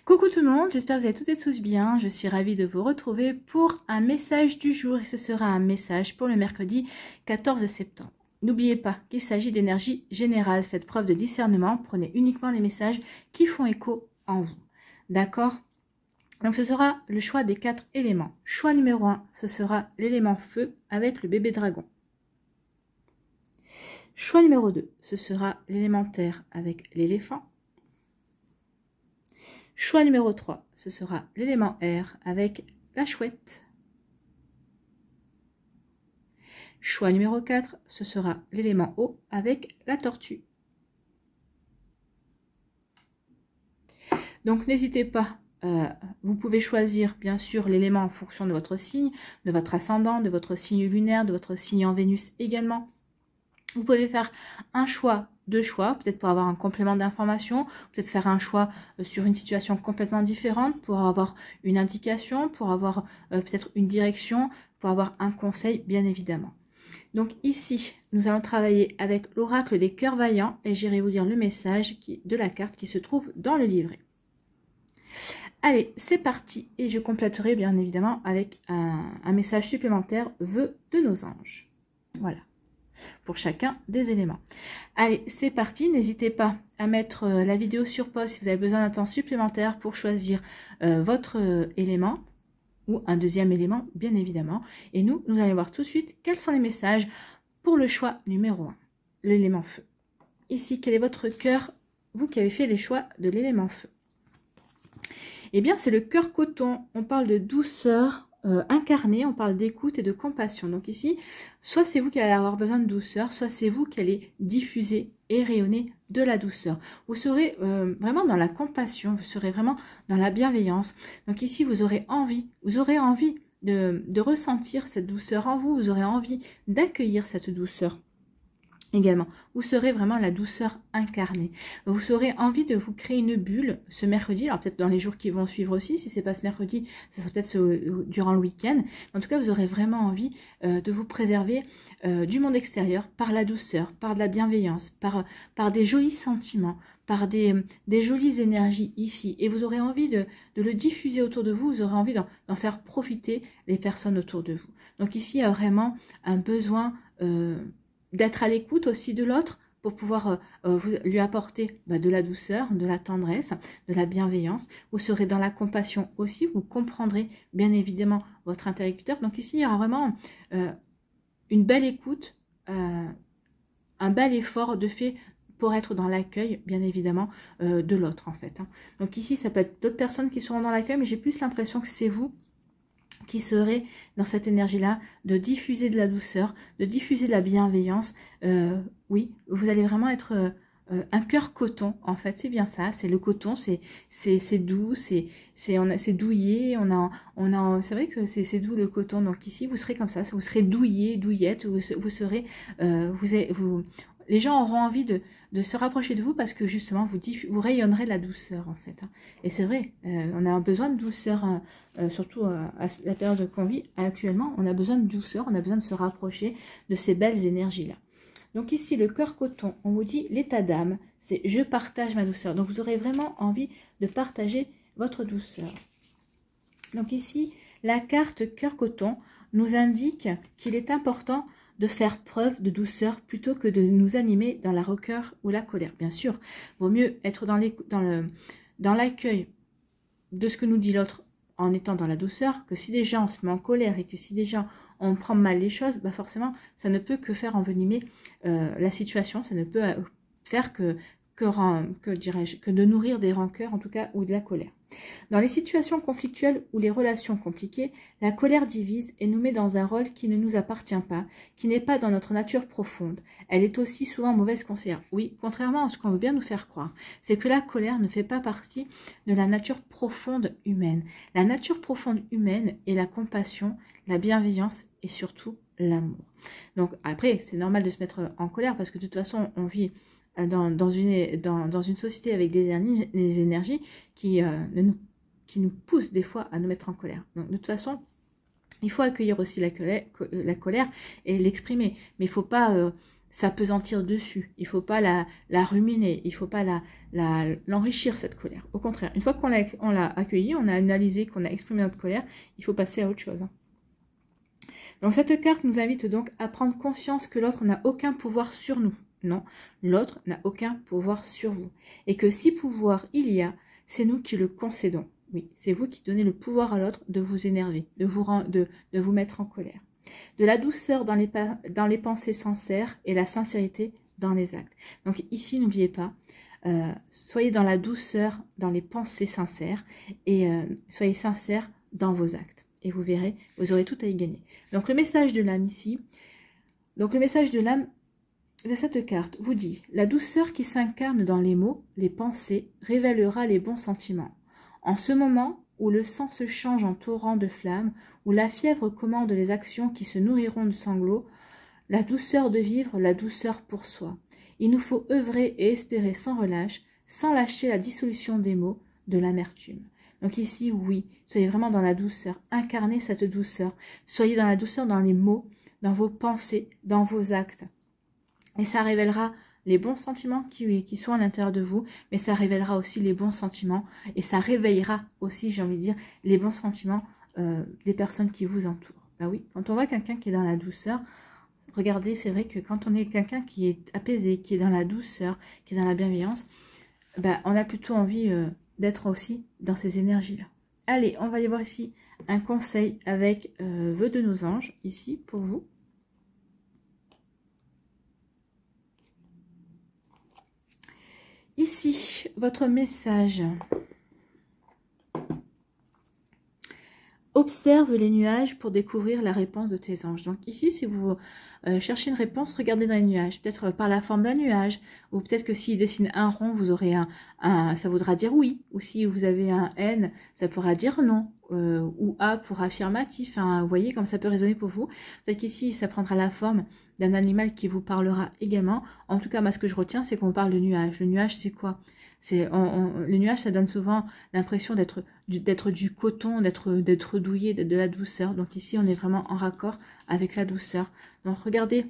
Coucou tout le monde, j'espère que vous allez toutes et tous bien. Je suis ravie de vous retrouver pour un message du jour et ce sera un message pour le mercredi 14 septembre. N'oubliez pas qu'il s'agit d'énergie générale, faites preuve de discernement, prenez uniquement les messages qui font écho en vous. D'accord? Donc ce sera le choix des 4 éléments. Choix numéro 1, ce sera l'élément feu avec le bébé dragon. Choix numéro 2, ce sera l'élément terre avec l'éléphant. Choix numéro 3, ce sera l'élément air avec la chouette. Choix numéro 4, ce sera l'élément eau avec la tortue. Donc n'hésitez pas, vous pouvez choisir bien sûr l'élément en fonction de votre signe, de votre ascendant, de votre signe lunaire, de votre signe en Vénus également. Vous pouvez faire un choix, deux choix, peut-être pour avoir un complément d'information, peut-être faire un choix sur une situation complètement différente, pour avoir une indication, pour avoir peut-être une direction, pour avoir un conseil, bien évidemment. Donc ici, nous allons travailler avec l'oracle des cœurs vaillants et j'irai vous dire le message de la carte qui se trouve dans le livret. Allez, c'est parti et je compléterai bien évidemment avec un message supplémentaire, vœux de nos anges. Voilà. Pour chacun des éléments. Allez, c'est parti. N'hésitez pas à mettre la vidéo sur pause si vous avez besoin d'un temps supplémentaire pour choisir votre élément ou un deuxième élément, bien évidemment. Et nous allons voir tout de suite quels sont les messages pour le choix numéro 1, l'élément feu. Ici, quel est votre cœur, vous qui avez fait les choix de l'élément feu? Eh bien, c'est le cœur coton. On parle de douceur, incarné, on parle d'écoute et de compassion. Donc ici, soit c'est vous qui allez avoir besoin de douceur, soit c'est vous qui allez diffuser et rayonner de la douceur. Vous serez vraiment dans la compassion, vous serez vraiment dans la bienveillance. Donc ici, vous aurez envie de ressentir cette douceur en vous, vous aurez envie d'accueillir cette douceur. Également, vous serez vraiment la douceur incarnée. Vous aurez envie de vous créer une bulle ce mercredi, alors peut-être dans les jours qui vont suivre aussi, si c'est pas ce mercredi, ça sera peut-être durant le week-end. En tout cas, vous aurez vraiment envie de vous préserver du monde extérieur par la douceur, par de la bienveillance, par des jolis sentiments, par des jolies énergies ici. Et vous aurez envie de le diffuser autour de vous, vous aurez envie d'en faire profiter les personnes autour de vous. Donc ici, il y a vraiment un besoin d'être à l'écoute aussi de l'autre pour pouvoir lui apporter de la douceur, de la tendresse, de la bienveillance. Vous serez dans la compassion aussi, vous comprendrez bien évidemment votre interlocuteur. Donc ici, il y aura vraiment une belle écoute, un bel effort de fait pour être dans l'accueil, bien évidemment, de l'autre en fait. Donc ici, ça peut être d'autres personnes qui seront dans l'accueil, mais j'ai plus l'impression que c'est vous qui serez dans cette énergie-là, de diffuser de la douceur, de diffuser de la bienveillance. Oui, vous allez vraiment être un cœur coton, en fait, c'est bien ça, c'est le coton, c'est doux, c'est douillé, c'est vrai que c'est doux le coton, donc ici, vous serez comme ça, vous serez douillé, douillette, vous serez, les gens auront envie de se rapprocher de vous parce que justement, vous rayonnerez la douceur en fait. Et c'est vrai, on a besoin de douceur, surtout à la période qu'on vit actuellement, on a besoin de douceur, on a besoin de se rapprocher de ces belles énergies-là. Donc ici, le cœur coton, on vous dit l'état d'âme, c'est je partage ma douceur. Donc vous aurez vraiment envie de partager votre douceur. Donc ici, la carte cœur coton nous indique qu'il est important de faire preuve de douceur plutôt que de nous animer dans la rancœur ou la colère. Bien sûr, vaut mieux être dans l'accueil de ce que nous dit l'autre en étant dans la douceur, que si déjà on se met en colère et que si déjà on prend mal les choses, forcément, ça ne peut que faire envenimer la situation, ça ne peut faire que de nourrir des rancœurs en tout cas ou de la colère. Dans les situations conflictuelles ou les relations compliquées, la colère divise et nous met dans un rôle qui ne nous appartient pas, qui n'est pas dans notre nature profonde. Elle est aussi souvent mauvaise conseillère. Oui, contrairement à ce qu'on veut bien nous faire croire, c'est que la colère ne fait pas partie de la nature profonde humaine. La nature profonde humaine est la compassion, la bienveillance et surtout l'amour. Donc après, c'est normal de se mettre en colère parce que de toute façon, on vit dans une société avec des énergies qui nous poussent des fois à nous mettre en colère. Donc de toute façon, il faut accueillir aussi la colère et l'exprimer. Mais il ne faut pas s'appesantir dessus. Il ne faut pas la ruminer. Il ne faut pas l'enrichir, cette colère. Au contraire, une fois qu'on l'a accueillie, on a analysé, qu'on a exprimé notre colère, il faut passer à autre chose. Donc cette carte nous invite donc à prendre conscience que l'autre n'a aucun pouvoir sur nous. Non, l'autre n'a aucun pouvoir sur vous. Et que si pouvoir il y a, c'est nous qui le concédons. Oui, c'est vous qui donnez le pouvoir à l'autre de vous énerver, de vous mettre en colère. De la douceur dans les pensées sincères et la sincérité dans les actes. Donc ici, n'oubliez pas, soyez dans la douceur, dans les pensées sincères et soyez sincères dans vos actes. Et vous verrez, vous aurez tout à y gagner. Donc le message de l'âme ici, donc le message de l'âme de cette carte vous dit « La douceur qui s'incarne dans les mots, les pensées, révélera les bons sentiments. En ce moment où le sang se change en torrent de flammes, où la fièvre commande les actions qui se nourriront de sanglots, la douceur de vivre, la douceur pour soi. Il nous faut œuvrer et espérer sans relâche, sans lâcher la dissolution des mots, de l'amertume. » Donc ici, oui, soyez vraiment dans la douceur, incarnez cette douceur, soyez dans la douceur dans les mots, dans vos pensées, dans vos actes. Et ça révélera les bons sentiments qui sont à l'intérieur de vous, mais ça révélera aussi les bons sentiments, et ça réveillera aussi, j'ai envie de dire, les bons sentiments des personnes qui vous entourent. Ben oui, quand on voit quelqu'un qui est dans la douceur, regardez, c'est vrai que quand on est quelqu'un qui est apaisé, qui est dans la douceur, qui est dans la bienveillance, ben, on a plutôt envie d'être aussi dans ces énergies-là. Allez, on va aller voir ici un conseil avec vœux de nos anges, ici, pour vous. Ici, votre message. Observe les nuages pour découvrir la réponse de tes anges. Donc ici, si vous cherchez une réponse, regardez dans les nuages. Peut-être par la forme d'un nuage. Ou peut-être que s'il dessine un rond, vous aurez ça voudra dire oui. Ou si vous avez un N, ça pourra dire non. Ou A pour affirmatif. Hein. Vous voyez comme ça peut résonner pour vous. Peut-être qu'ici, ça prendra la forme d'un animal qui vous parlera également. En tout cas, moi, ce que je retiens, c'est qu'on parle de nuage. Le nuage, c'est quoi? Le nuage, ça donne souvent l'impression d'être du coton, d'être douillé, d'être de la douceur. Donc ici, on est vraiment en raccord avec la douceur. Donc regardez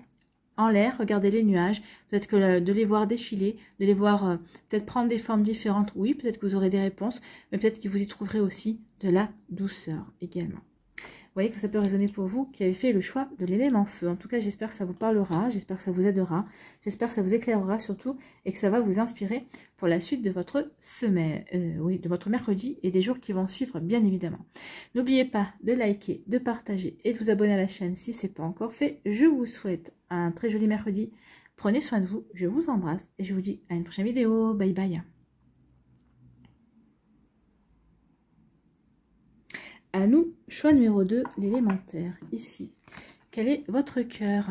en l'air, regardez les nuages. Peut-être que de les voir défiler, de les voir peut-être prendre des formes différentes. Oui, peut-être que vous aurez des réponses, mais peut-être que vous y trouverez aussi de la douceur également. Vous voyez que ça peut résonner pour vous qui avez fait le choix de l'élément feu. En tout cas, j'espère que ça vous parlera, j'espère que ça vous aidera, j'espère que ça vous éclairera surtout et que ça va vous inspirer pour la suite de votre semaine, de votre mercredi et des jours qui vont suivre, bien évidemment. N'oubliez pas de liker, de partager et de vous abonner à la chaîne si ce n'est pas encore fait. Je vous souhaite un très joli mercredi. Prenez soin de vous, je vous embrasse et je vous dis à une prochaine vidéo. Bye bye. À nous, choix numéro 2, l'élémentaire, ici. Quel est votre cœur?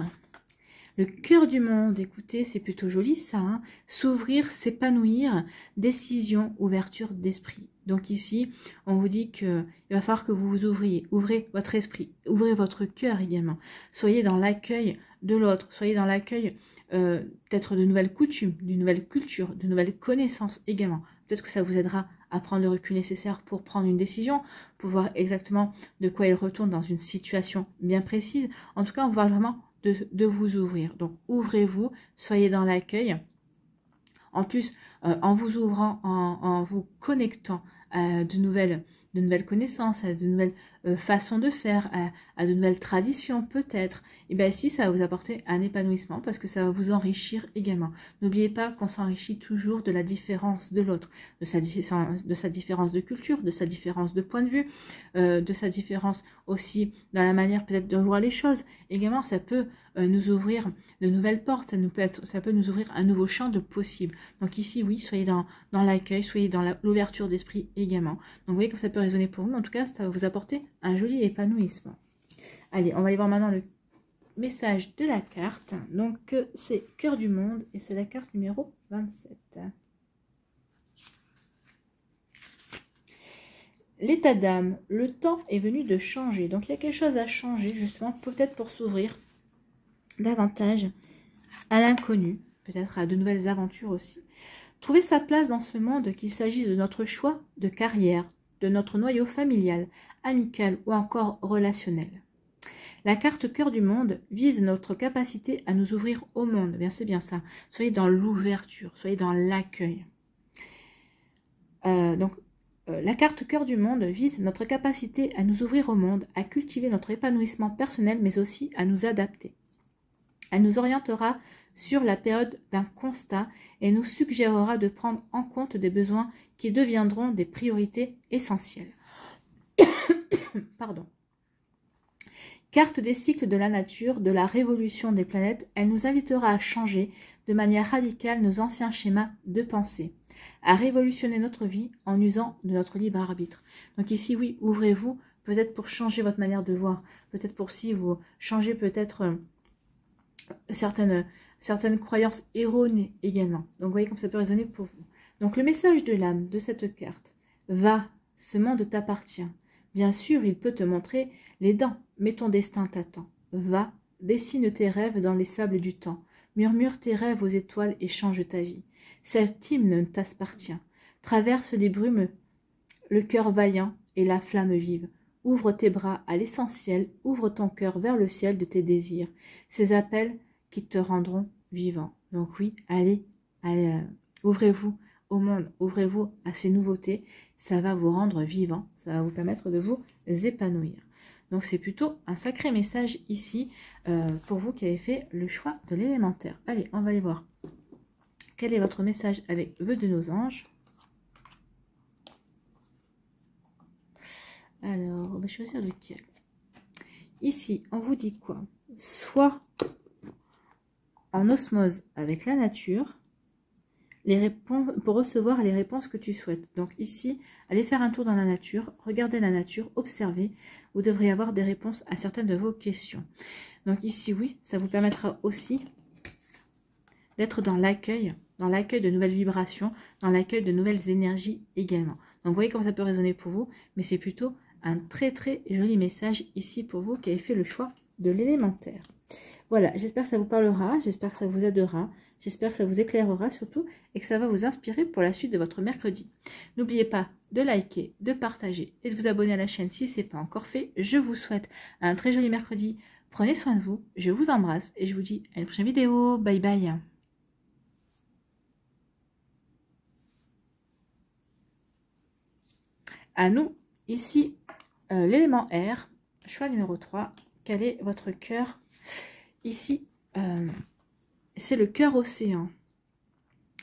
Le cœur du monde, écoutez, c'est plutôt joli ça, hein. S'ouvrir, s'épanouir, décision, ouverture d'esprit. Donc ici, on vous dit qu'il va falloir que vous vous ouvriez, ouvrez votre esprit, ouvrez votre cœur également. Soyez dans l'accueil de l'autre, soyez dans l'accueil peut-être de nouvelles coutumes, d'une nouvelle culture, de nouvelles connaissances également. Peut-être que ça vous aidera à prendre le recul nécessaire pour prendre une décision, pour voir exactement de quoi il retourne dans une situation bien précise. En tout cas, on parle vraiment de vous ouvrir. Donc, ouvrez-vous, soyez dans l'accueil. En plus, en vous ouvrant, en vous connectant à de nouvelles connaissances, à de nouvelles façons de faire, à de nouvelles traditions peut-être, et bien ici, ça va vous apporter un épanouissement parce que ça va vous enrichir également. N'oubliez pas qu'on s'enrichit toujours de la différence de l'autre, de sa différence de culture, de sa différence de point de vue, de sa différence aussi dans la manière peut-être de voir les choses. Également, ça peut nous ouvrir de nouvelles portes, ça peut nous ouvrir un nouveau champ de possibles. Donc ici, oui, soyez dans l'accueil, soyez dans l'ouverture d'esprit également. Donc vous voyez que ça peut résonner pour vous, mais en tout cas, ça va vous apporter un joli épanouissement. Allez, on va aller voir maintenant le message de la carte. Donc c'est Cœur du Monde et c'est la carte numéro 27. L'état d'âme, le temps est venu de changer. Donc il y a quelque chose à changer justement, peut-être pour s'ouvrir davantage à l'inconnu, peut-être à de nouvelles aventures aussi. Trouver sa place dans ce monde, qu'il s'agisse de notre choix de carrière, de notre noyau familial, amical ou encore relationnel. La carte cœur du monde vise notre capacité à nous ouvrir au monde. Bien, c'est bien ça. Soyez dans l'ouverture, soyez dans l'accueil. La carte cœur du monde vise notre capacité à nous ouvrir au monde, à cultiver notre épanouissement personnel, mais aussi à nous adapter. Elle nous orientera sur la période d'un constat et nous suggérera de prendre en compte des besoins qui deviendront des priorités essentielles. Pardon. Carte des cycles de la nature, de la révolution des planètes, elle nous invitera à changer de manière radicale nos anciens schémas de pensée, à révolutionner notre vie en usant de notre libre arbitre. Donc ici, oui, ouvrez-vous, peut-être pour changer votre manière de voir, peut-être pour si vous changez peut-être certaines croyances erronées également. Donc vous voyez comme ça peut résonner pour vous. Donc le message de l'âme de cette carte, va, ce monde t'appartient. Bien sûr, il peut te montrer les dents, mais ton destin t'attend. Va, dessine tes rêves dans les sables du temps. Murmure tes rêves aux étoiles et change ta vie. Cet hymne t'appartient. Traverse les brumes, le cœur vaillant et la flamme vive. Ouvre tes bras à l'essentiel, ouvre ton cœur vers le ciel de tes désirs. Ces appels qui te rendront vivant. Donc oui, allez, ouvrez-vous au monde, ouvrez-vous à ces nouveautés. Ça va vous rendre vivant, ça va vous permettre de vous épanouir. Donc c'est plutôt un sacré message ici pour vous qui avez fait le choix de l'élémentaire. Allez, on va aller voir. Quel est votre message avec vœux de nos anges? Alors, on va choisir lequel. Ici, on vous dit quoi? Soit en osmose avec la nature, pour recevoir les réponses que tu souhaites. Donc ici, allez faire un tour dans la nature, regardez la nature, observez. Vous devrez avoir des réponses à certaines de vos questions. Donc ici, oui, ça vous permettra aussi d'être dans l'accueil de nouvelles vibrations, dans l'accueil de nouvelles énergies également. Donc vous voyez comment ça peut résonner pour vous, mais c'est plutôt un très très joli message ici pour vous qui avez fait le choix de l'élémentaire. Voilà, j'espère que ça vous parlera, j'espère que ça vous aidera, j'espère que ça vous éclairera surtout et que ça va vous inspirer pour la suite de votre mercredi. N'oubliez pas de liker, de partager et de vous abonner à la chaîne si ce n'est pas encore fait. Je vous souhaite un très joli mercredi. Prenez soin de vous, je vous embrasse et je vous dis à une prochaine vidéo. Bye bye. À nous, ici, l'élément R, choix numéro 3. Quel est votre cœur? Ici, c'est le cœur océan.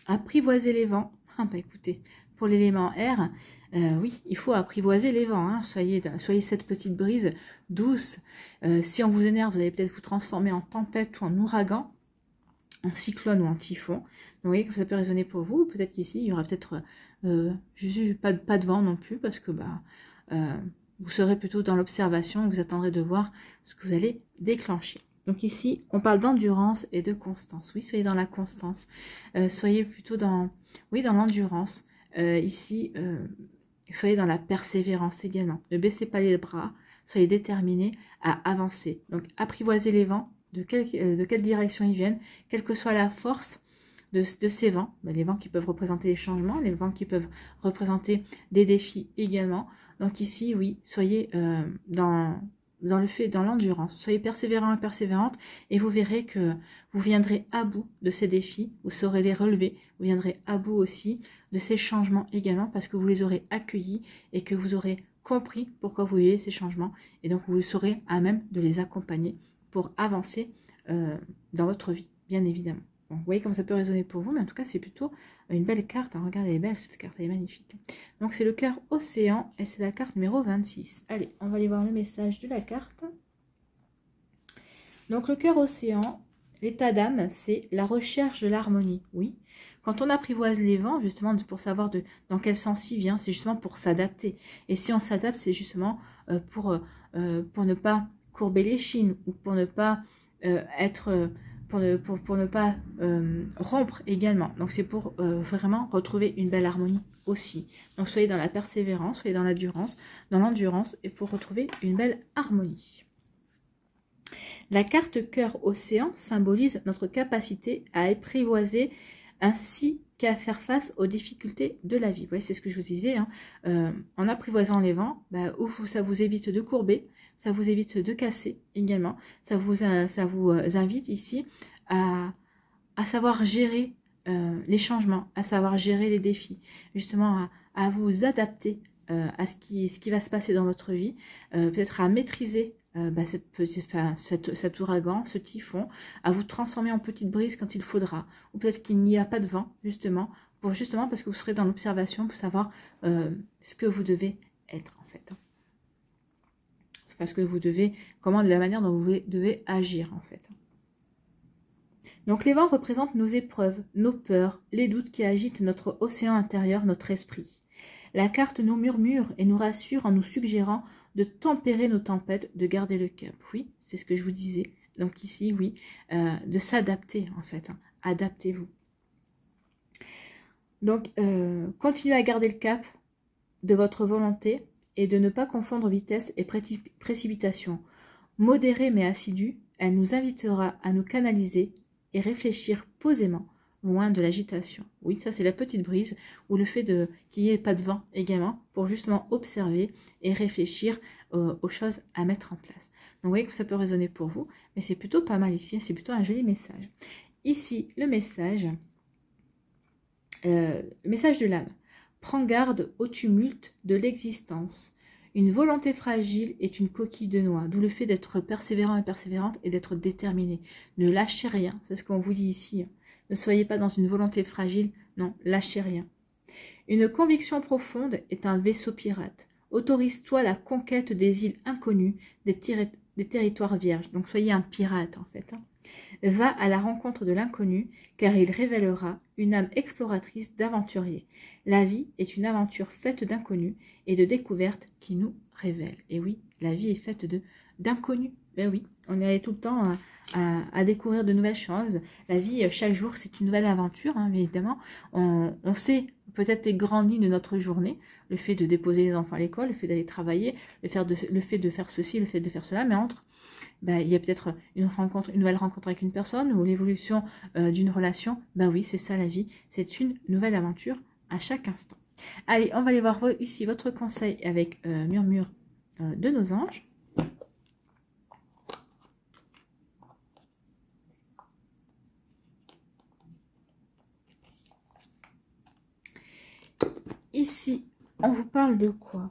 Apprivoiser les vents. Ah bah écoutez, pour l'élément R, oui, il faut apprivoiser les vents. Hein. Soyez cette petite brise douce. Si on vous énerve, vous allez peut-être vous transformer en tempête ou en ouragan, en cyclone ou en typhon. Donc, vous voyez que ça peut résonner pour vous. Peut-être qu'ici, il y aura peut-être pas de vent non plus, parce que vous serez plutôt dans l'observation et vous attendrez de voir ce que vous allez déclencher. Donc ici, on parle d'endurance et de constance. Oui, soyez dans la constance. Soyez plutôt dans l'endurance. Ici, soyez dans la persévérance également. Ne baissez pas les bras. Soyez déterminés à avancer. Donc, apprivoisez les vents, de quelle direction ils viennent, quelle que soit la force de ces vents. Les vents qui peuvent représenter les changements, les vents qui peuvent représenter des défis également. Donc ici, oui, soyez dans l'endurance. Soyez persévérants et persévérantes et vous verrez que vous viendrez à bout de ces défis, vous saurez les relever, vous viendrez à bout aussi de ces changements également parce que vous les aurez accueillis et que vous aurez compris pourquoi vous vivez ces changements et donc vous serez à même de les accompagner pour avancer dans votre vie, bien évidemment. Bon, vous voyez comment ça peut résonner pour vous, mais en tout cas, c'est plutôt une belle carte. Hein. Regardez, elle est belle cette carte, elle est magnifique. Donc, c'est le cœur océan et c'est la carte numéro 26. Allez, on va aller voir le message de la carte. Donc, le cœur océan, l'état d'âme, c'est la recherche de l'harmonie. Oui, quand on apprivoise les vents, justement, pour savoir dans quel sens il vient, c'est justement pour s'adapter. Et si on s'adapte, c'est justement pour ne pas courber les chines ou pour ne pas pour ne pas rompre également. Donc c'est pour vraiment retrouver une belle harmonie aussi. Donc soyez dans la persévérance, soyez dans l'endurance et pour retrouver une belle harmonie. La carte cœur océan symbolise notre capacité à apprivoiser ainsi qu'à faire face aux difficultés de la vie. Vous voyez, c'est ce que je vous disais, hein. En apprivoisant les vents, ça vous évite de courber, ça vous évite de casser également, ça vous invite ici à savoir gérer les changements, à savoir gérer les défis, justement à vous adapter à ce qui va se passer dans votre vie, peut-être à maîtriser cet ouragan, ce typhon, à vous transformer en petite brise quand il faudra, ou peut-être qu'il n'y a pas de vent, justement parce que vous serez dans l'observation pour savoir ce que vous devez être, en fait. Parce que vous devez, la manière dont vous devez agir, en fait. Donc les vents représentent nos épreuves, nos peurs, les doutes qui agitent notre océan intérieur, notre esprit. La carte nous murmure et nous rassure en nous suggérant de tempérer nos tempêtes, de garder le cap. Oui, c'est ce que je vous disais. Donc ici, oui, de s'adapter en fait. Hein. Adaptez-vous. Donc, continuez à garder le cap de votre volonté et de ne pas confondre vitesse et précipitation. Modérée mais assidue, elle nous invitera à nous canaliser et réfléchir posément, loin de l'agitation. Oui, ça c'est la petite brise, ou le fait qu'il n'y ait pas de vent également, pour justement observer et réfléchir aux choses à mettre en place. Donc vous voyez que ça peut résonner pour vous, mais c'est plutôt pas mal ici, c'est plutôt un joli message. Ici, le message de l'âme. Prends garde au tumulte de l'existence. Une volonté fragile est une coquille de noix, d'où le fait d'être persévérant et persévérante et d'être déterminé. Ne lâchez rien, c'est ce qu'on vous dit ici. Ne soyez pas dans une volonté fragile, non, lâchez rien. Une conviction profonde est un vaisseau pirate. Autorise-toi la conquête des îles inconnues, des territoires vierges. Donc soyez un pirate en fait. Va à la rencontre de l'inconnu, car il révélera une âme exploratrice d'aventurier. La vie est une aventure faite d'inconnus et de découvertes qui nous révèlent. Et oui, la vie est faite d'inconnus. Ben oui, on est tout le temps à découvrir de nouvelles choses. La vie, chaque jour, c'est une nouvelle aventure, hein, évidemment. On sait peut-être les grandes lignes de notre journée, le fait de déposer les enfants à l'école, le fait d'aller travailler, le fait de faire ceci, le fait de faire cela, mais il y a peut-être une nouvelle rencontre avec une personne ou l'évolution d'une relation. Oui, c'est ça la vie, c'est une nouvelle aventure à chaque instant. Allez, on va aller voir ici votre conseil avec Murmure de nos anges. Ici, on vous parle de quoi?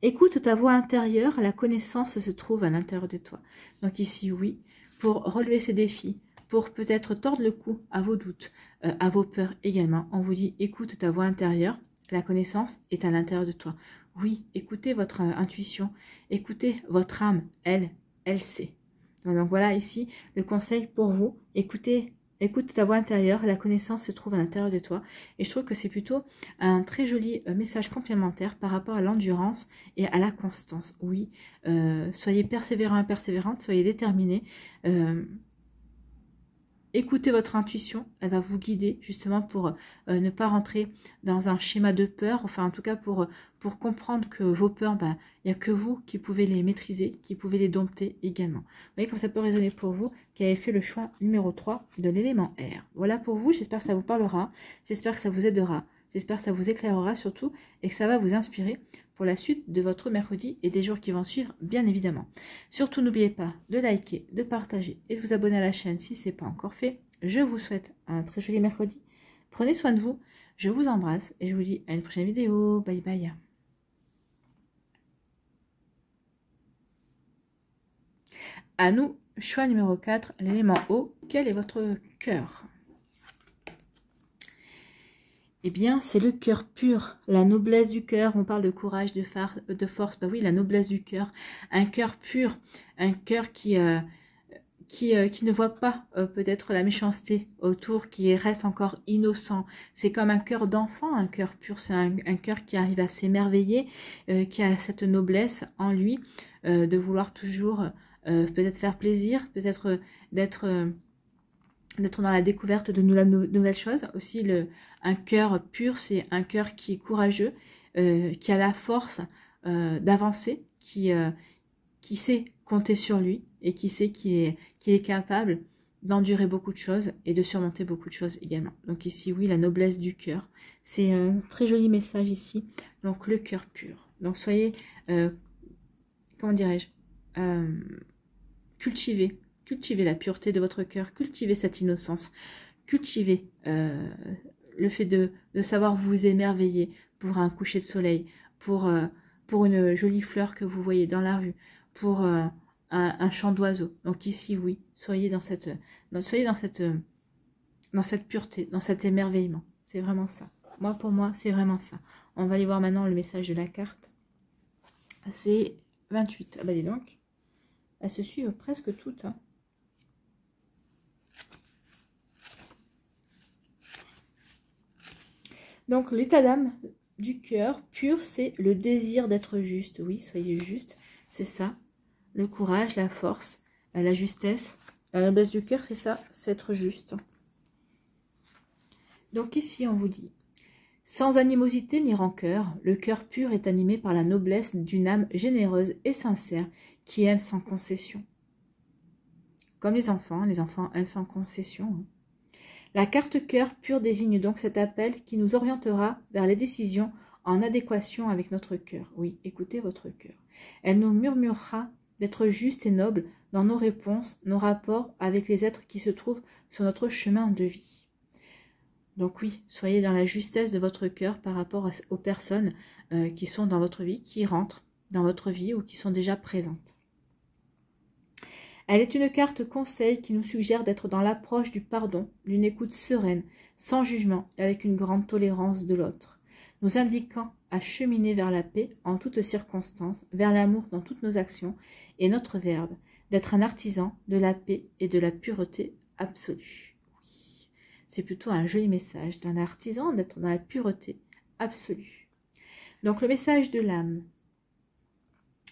Écoute ta voix intérieure, la connaissance se trouve à l'intérieur de toi. Donc ici, oui, pour relever ces défis, pour peut-être tordre le cou à vos doutes, à vos peurs également, on vous dit, écoute ta voix intérieure, la connaissance est à l'intérieur de toi. Oui, écoutez votre intuition, écoutez votre âme, elle sait. Donc voilà ici le conseil pour vous, écoute ta voix intérieure, la connaissance se trouve à l'intérieur de toi. Et je trouve que c'est plutôt un très joli message complémentaire par rapport à l'endurance et à la constance. Oui, soyez persévérants et persévérantes, soyez déterminés. Écoutez votre intuition, elle va vous guider justement pour ne pas rentrer dans un schéma de peur, enfin en tout cas pour comprendre que vos peurs, il n'y a que vous qui pouvez les maîtriser, qui pouvez les dompter également. Vous voyez comme ça peut résonner pour vous qui avez fait le choix numéro 3 de l'élément R. Voilà pour vous, j'espère que ça vous parlera, j'espère que ça vous aidera, j'espère que ça vous éclairera surtout et que ça va vous inspirer pour la suite de votre mercredi et des jours qui vont suivre, bien évidemment. Surtout, n'oubliez pas de liker, de partager et de vous abonner à la chaîne si ce n'est pas encore fait. Je vous souhaite un très joli mercredi. Prenez soin de vous, je vous embrasse et je vous dis à une prochaine vidéo. Bye bye. À nous, choix numéro 4, l'élément eau. Quel est votre cœur ? Eh bien, c'est le cœur pur, la noblesse du cœur. On parle de courage, de force. Oui, la noblesse du cœur. Un cœur pur, un cœur qui ne voit pas peut-être la méchanceté autour, qui reste encore innocent. C'est comme un cœur d'enfant, un cœur pur. C'est un cœur qui arrive à s'émerveiller, qui a cette noblesse en lui de vouloir toujours peut-être faire plaisir, peut-être d'être dans la découverte de nouvelles choses. Aussi, un cœur pur, c'est un cœur qui est courageux, qui a la force d'avancer, qui sait compter sur lui et qui sait qu'il est capable d'endurer beaucoup de choses et de surmonter beaucoup de choses également. Donc ici, oui, la noblesse du cœur. C'est un très joli message ici. Donc le cœur pur. Donc soyez, comment dirais-je, cultivez la pureté de votre cœur, cultivez cette innocence, cultivez le fait de savoir vous émerveiller pour un coucher de soleil, pour une jolie fleur que vous voyez dans la rue, pour un chant d'oiseau. Donc ici, oui, soyez dans cette pureté, dans cet émerveillement. C'est vraiment ça. Moi, pour moi, c'est vraiment ça. On va aller voir maintenant le message de la carte. C'est 28. Ah bah dis donc, elles se suivent presque toutes. Hein. Donc, l'état d'âme du cœur pur, c'est le désir d'être juste. Oui, soyez juste, c'est ça. Le courage, la force, la justesse. La noblesse du cœur, c'est ça, c'est être juste. Donc ici, on vous dit, sans animosité ni rancœur, le cœur pur est animé par la noblesse d'une âme généreuse et sincère qui aime sans concession. Comme les enfants aiment sans concession. Hein. La carte cœur pur désigne donc cet appel qui nous orientera vers les décisions en adéquation avec notre cœur. Oui, écoutez votre cœur. Elle nous murmurera d'être juste et noble dans nos réponses, nos rapports avec les êtres qui se trouvent sur notre chemin de vie. Donc oui, soyez dans la justesse de votre cœur par rapport aux personnes qui sont dans votre vie, qui rentrent dans votre vie ou qui sont déjà présentes. Elle est une carte conseil qui nous suggère d'être dans l'approche du pardon, d'une écoute sereine, sans jugement et avec une grande tolérance de l'autre, nous indiquant à cheminer vers la paix en toutes circonstances, vers l'amour dans toutes nos actions et notre verbe, d'être un artisan de la paix et de la pureté absolue. Oui, c'est plutôt un joli message d'un artisan d'être dans la pureté absolue. Donc le message de l'âme.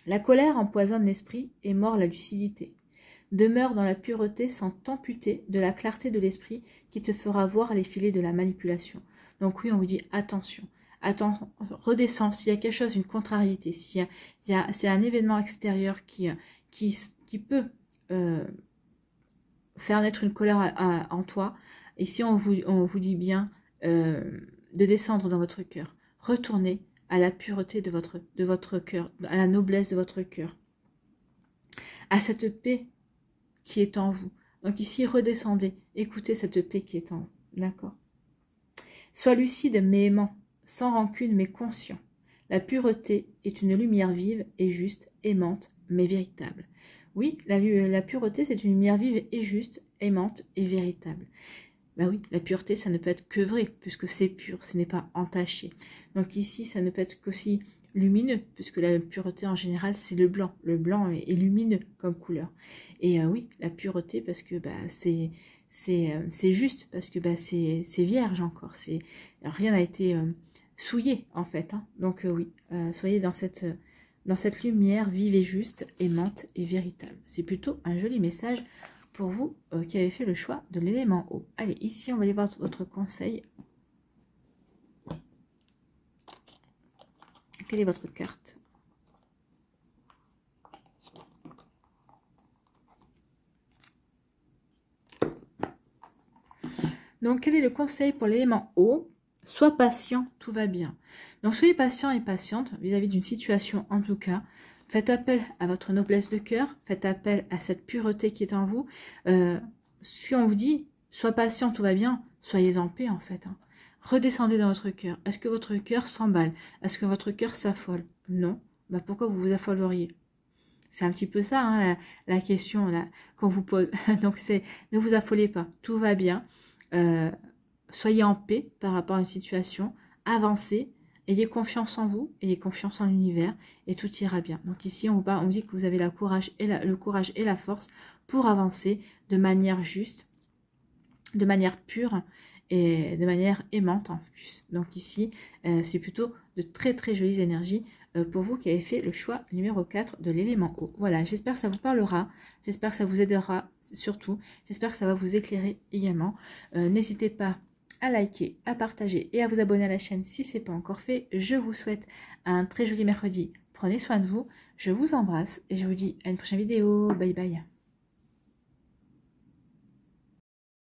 La colère empoisonne l'esprit et mord la lucidité. Demeure dans la pureté sans t'amputer de la clarté de l'esprit qui te fera voir les filets de la manipulation. Donc oui, on vous dit attention, attends, redescends, s'il y a quelque chose, une contrariété, s'il y a c'est un événement extérieur qui peut faire naître une colère en toi, ici on vous dit bien de descendre dans votre cœur, retournez à la pureté de votre cœur, à la noblesse de votre cœur, à cette paix qui est en vous. Donc ici, redescendez, écoutez cette paix qui est en vous, d'accord? Sois lucide mais aimant, sans rancune mais conscient. La pureté est une lumière vive et juste, aimante mais véritable. Oui, la pureté, c'est une lumière vive et juste, aimante et véritable. Ben oui, la pureté, ça ne peut être que vrai, puisque c'est pur, ce n'est pas entaché. Donc ici, ça ne peut être qu'aussi lumineux, puisque la pureté en général, c'est le blanc. Le blanc est lumineux comme couleur. Et oui, la pureté, parce que c'est juste, parce que c'est vierge encore. Rien n'a été souillé, en fait. Hein. Donc oui, soyez dans cette lumière vive et juste, aimante et véritable. C'est plutôt un joli message pour vous qui avez fait le choix de l'élément eau. Allez, ici, on va aller voir votre conseil. Quelle est votre carte? Donc, quel est le conseil pour l'élément eau? Sois patient, tout va bien. Donc, soyez patient et patiente vis-à-vis d'une situation en tout cas. Faites appel à votre noblesse de cœur, faites appel à cette pureté qui est en vous. Si on vous dit, sois patient, tout va bien, soyez en paix en fait. Hein. Redescendez dans votre cœur. Est-ce que votre cœur s'emballe? Est-ce que votre cœur s'affole? Non. Bah pourquoi vous vous affoleriez? C'est un petit peu ça, hein, la question qu'on vous pose. Donc ne vous affolez pas, tout va bien. Soyez en paix par rapport à une situation, avancez. Ayez confiance en vous, ayez confiance en l'univers et tout ira bien. Donc ici, on dit que vous avez le courage et la force pour avancer de manière juste, de manière pure et de manière aimante en plus. Donc ici, c'est plutôt de très très jolies énergies pour vous qui avez fait le choix numéro 4 de l'élément eau. Voilà, j'espère que ça vous parlera, j'espère que ça vous aidera surtout, j'espère que ça va vous éclairer également. N'hésitez pas à liker, à partager et à vous abonner à la chaîne si ce n'est pas encore fait. Je vous souhaite un très joli mercredi. Prenez soin de vous, je vous embrasse et je vous dis à une prochaine vidéo. Bye bye.